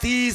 30